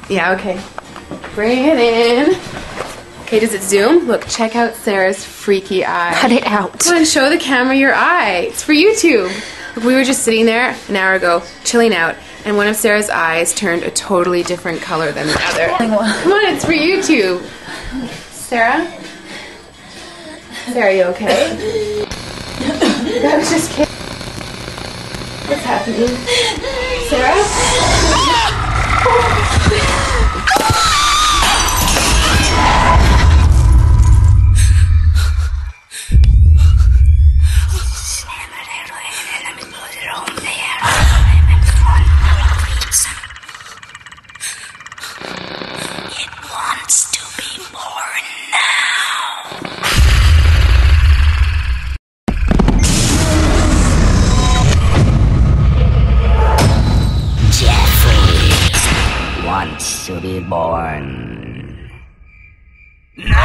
Yeah, okay. Bring it in. Okay, does it zoom? Look, check out Sarah's freaky eye. Cut it out. Come on, show the camera your eye. It's for YouTube. Look, we were just sitting there an hour ago, chilling out, and one of Sarah's eyes turned a totally different color than the other. Come on, it's for YouTube. Sarah? Sarah, are you okay? I was just kidding. What's happening? Sarah? It wants to be born now. Jeffrey wants to be born. No!